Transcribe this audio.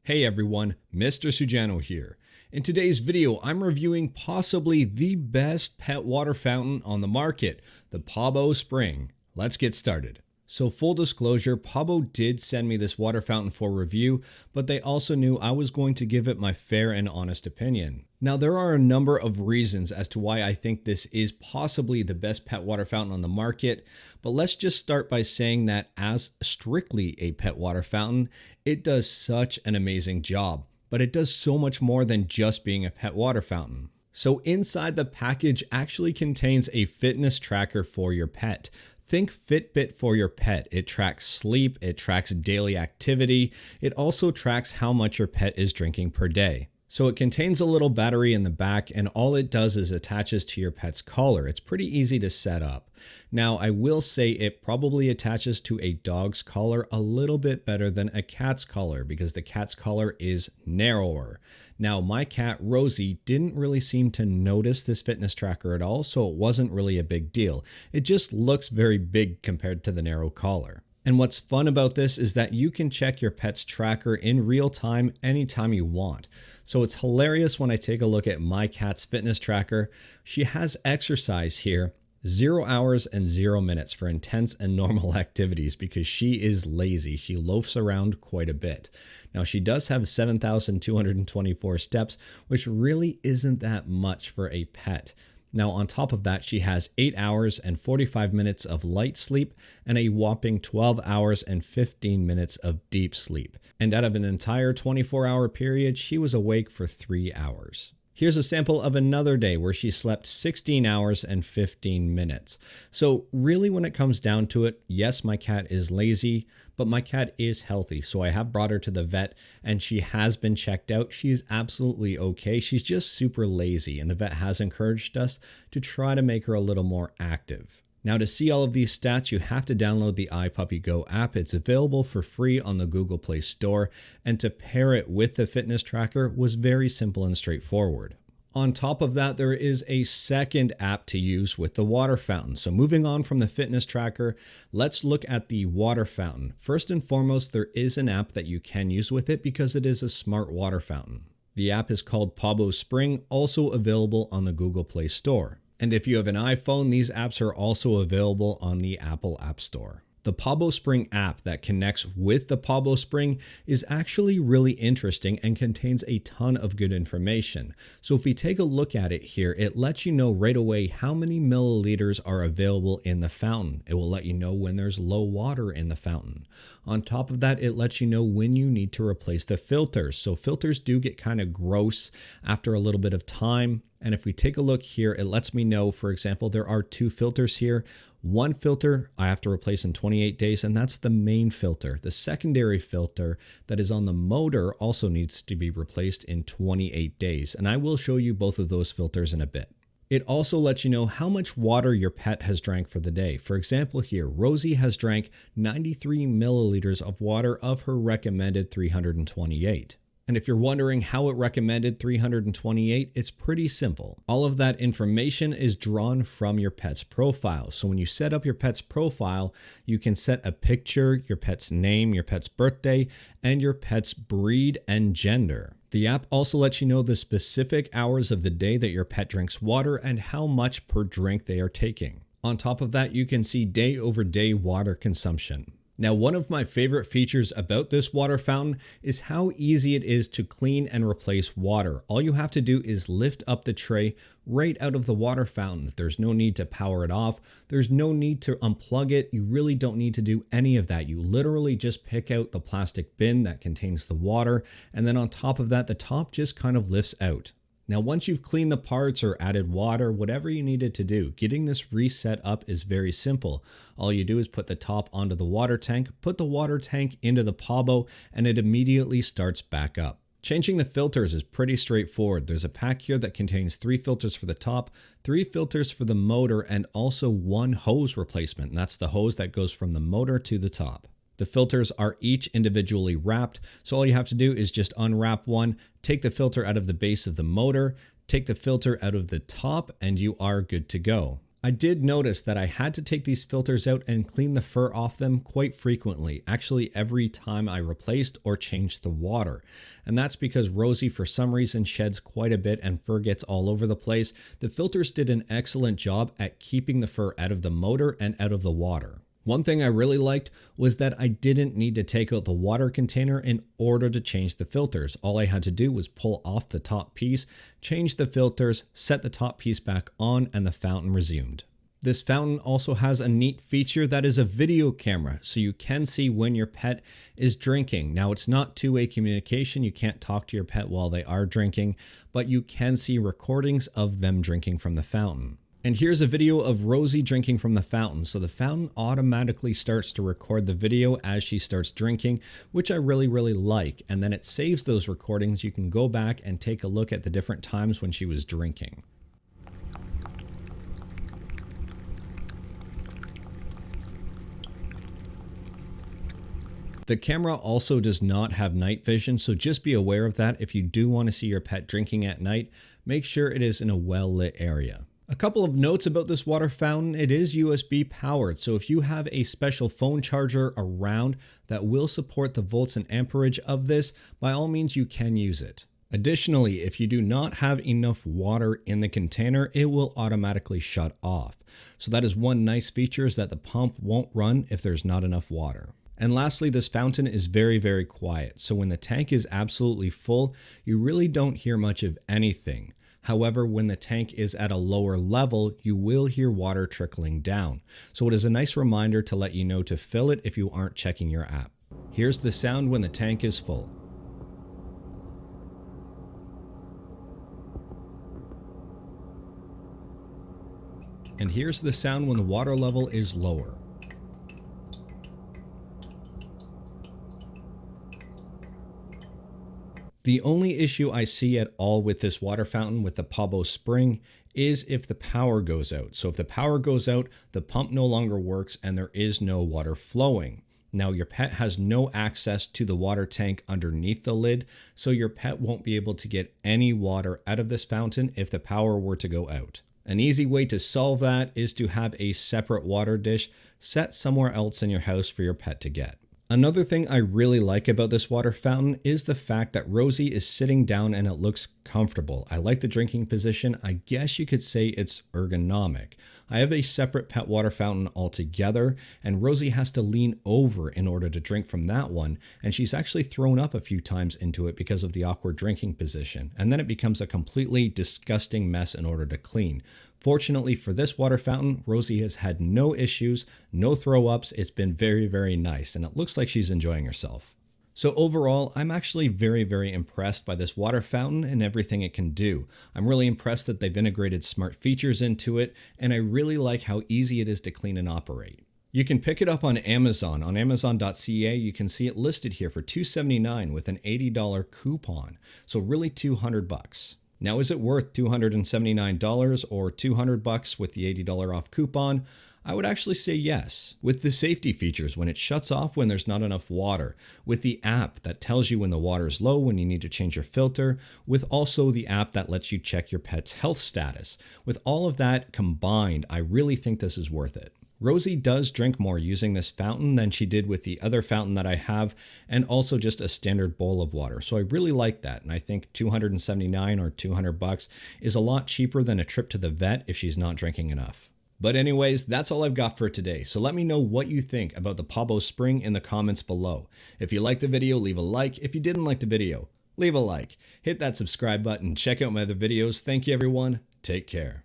Hey everyone, Mr. Sujano here. In today's video, I'm reviewing possibly the best pet water fountain on the market, the Pawbo Spring. Let's get started. So full disclosure, Pawbo did send me this water fountain for review, but they also knew I was going to give it my fair and honest opinion. Now there are a number of reasons as to why I think this is possibly the best pet water fountain on the market, but let's just start by saying that as strictly a pet water fountain, it does such an amazing job, but it does so much more than just being a pet water fountain. So inside the package actually contains a fitness tracker for your pet. Think Fitbit for your pet. It tracks sleep, it tracks daily activity, it also tracks how much your pet is drinking per day. So it contains a little battery in the back, and all it does is attaches to your pet's collar. It's pretty easy to set up. Now, I will say it probably attaches to a dog's collar a little bit better than a cat's collar because the cat's collar is narrower. Now, my cat Rosie didn't really seem to notice this fitness tracker at all, so it wasn't really a big deal. It just looks very big compared to the narrow collar. And what's fun about this is that you can check your pet's tracker in real time anytime you want. So it's hilarious when I take a look at my cat's fitness tracker. She has exercise here, 0 hours and 0 minutes for intense and normal activities because she is lazy. She loafs around quite a bit. Now she does have 7,224 steps, which really isn't that much for a pet. Now on top of that, she has 8 hours and 45 minutes of light sleep and a whopping 12 hours and 15 minutes of deep sleep. And out of an entire 24-hour period, she was awake for 3 hours. Here's a sample of another day where she slept 16 hours and 15 minutes. So really when it comes down to it, yes, my cat is lazy, but my cat is healthy. So I have brought her to the vet and she has been checked out. She is absolutely okay. She's just super lazy and the vet has encouraged us to try to make her a little more active. Now to see all of these stats, you have to download the iPuppyGo app. It's available for free on the Google Play Store, and to pair it with the fitness tracker was very simple and straightforward. On top of that, there is a second app to use with the water fountain. So moving on from the fitness tracker, let's look at the water fountain. First and foremost, there is an app that you can use with it because it is a smart water fountain. The app is called Pawbo Spring, also available on the Google Play Store. And if you have an iPhone, these apps are also available on the Apple App Store. The Pawbo Spring app that connects with the Pawbo Spring is actually really interesting and contains a ton of good information. So if we take a look at it here, it lets you know right away how many milliliters are available in the fountain. It will let you know when there's low water in the fountain. On top of that, it lets you know when you need to replace the filters. So filters do get kind of gross after a little bit of time. And if we take a look here, it lets me know, for example, there are 2 filters here. One filter I have to replace in 28 days, and that's the main filter. The secondary filter that is on the motor also needs to be replaced in 28 days. And I will show you both of those filters in a bit. It also lets you know how much water your pet has drank for the day. For example here, Rosie has drank 93 milliliters of water of her recommended 328. And if you're wondering how it recommended 328, it's pretty simple. All of that information is drawn from your pet's profile. So when you set up your pet's profile, you can set a picture, your pet's name, your pet's birthday, and your pet's breed and gender. The app also lets you know the specific hours of the day that your pet drinks water and how much per drink they are taking. On top of that, you can see day over day water consumption. Now, one of my favorite features about this water fountain is how easy it is to clean and replace water. All you have to do is lift up the tray right out of the water fountain. There's no need to power it off. There's no need to unplug it. You really don't need to do any of that. You literally just pick out the plastic bin that contains the water, and then on top of that, the top just kind of lifts out. Now, once you've cleaned the parts or added water, whatever you needed to do, getting this reset up is very simple. All you do is put the top onto the water tank, put the water tank into the Pawbo, and it immediately starts back up. Changing the filters is pretty straightforward. There's a pack here that contains 3 filters for the top, 3 filters for the motor, and also 1 hose replacement. And that's the hose that goes from the motor to the top. The filters are each individually wrapped, so all you have to do is just unwrap one, take the filter out of the base of the motor, take the filter out of the top, and you are good to go. I did notice that I had to take these filters out and clean the fur off them quite frequently, actually every time I replaced or changed the water. And that's because Rosie for some reason sheds quite a bit and fur gets all over the place. The filters did an excellent job at keeping the fur out of the motor and out of the water. One thing I really liked was that I didn't need to take out the water container in order to change the filters. All I had to do was pull off the top piece, change the filters, set the top piece back on, and the fountain resumed. This fountain also has a neat feature that is a video camera, so you can see when your pet is drinking. Now, it's not two-way communication. You can't talk to your pet while they are drinking, but you can see recordings of them drinking from the fountain. And here's a video of Rosie drinking from the fountain. So the fountain automatically starts to record the video as she starts drinking, which I really like. And then it saves those recordings. You can go back and take a look at the different times when she was drinking. The camera also does not have night vision, so just be aware of that. If you do want to see your pet drinking at night, make sure it is in a well-lit area. A couple of notes about this water fountain. It is USB powered, so if you have a special phone charger around that will support the volts and amperage of this, by all means you can use it. Additionally, if you do not have enough water in the container, it will automatically shut off. So that is one nice feature, is that the pump won't run if there's not enough water. And lastly, this fountain is very quiet. So when the tank is absolutely full, you really don't hear much of anything. However, when the tank is at a lower level, you will hear water trickling down. So it is a nice reminder to let you know to fill it if you aren't checking your app. Here's the sound when the tank is full. And here's the sound when the water level is lower. The only issue I see at all with this water fountain with the Pawbo Spring is if the power goes out. So if the power goes out, the pump no longer works and there is no water flowing. Now your pet has no access to the water tank underneath the lid, so your pet won't be able to get any water out of this fountain if the power were to go out. An easy way to solve that is to have a separate water dish set somewhere else in your house for your pet to get. Another thing I really like about this water fountain is the fact that Rosie is sitting down and it looks comfortable. I like the drinking position. I guess you could say it's ergonomic. I have a separate pet water fountain altogether, and Rosie has to lean over in order to drink from that one, and she's actually thrown up a few times into it because of the awkward drinking position, and then it becomes a completely disgusting mess in order to clean. Fortunately for this water fountain, Rosie has had no issues, no throw-ups. It's been very nice, and it looks like she's enjoying herself. So overall, I'm actually very impressed by this water fountain and everything it can do. I'm really impressed that they've integrated smart features into it, and I really like how easy it is to clean and operate. You can pick it up on Amazon. On Amazon.ca, you can see it listed here for $279 with an $80 coupon. So really $200. Now, is it worth $279 or $200 with the $80 off coupon? I would actually say yes. With the safety features, when it shuts off when there's not enough water, with the app that tells you when the water is low, when you need to change your filter, with also the app that lets you check your pet's health status. With all of that combined, I really think this is worth it. Rosie does drink more using this fountain than she did with the other fountain that I have, and also just a standard bowl of water. So I really like that, and I think $279 or $200 is a lot cheaper than a trip to the vet if she's not drinking enough. But anyways, that's all I've got for today. So let me know what you think about the Pawbo Spring in the comments below. If you liked the video, leave a like. If you didn't like the video, leave a like. Hit that subscribe button. Check out my other videos. Thank you, everyone. Take care.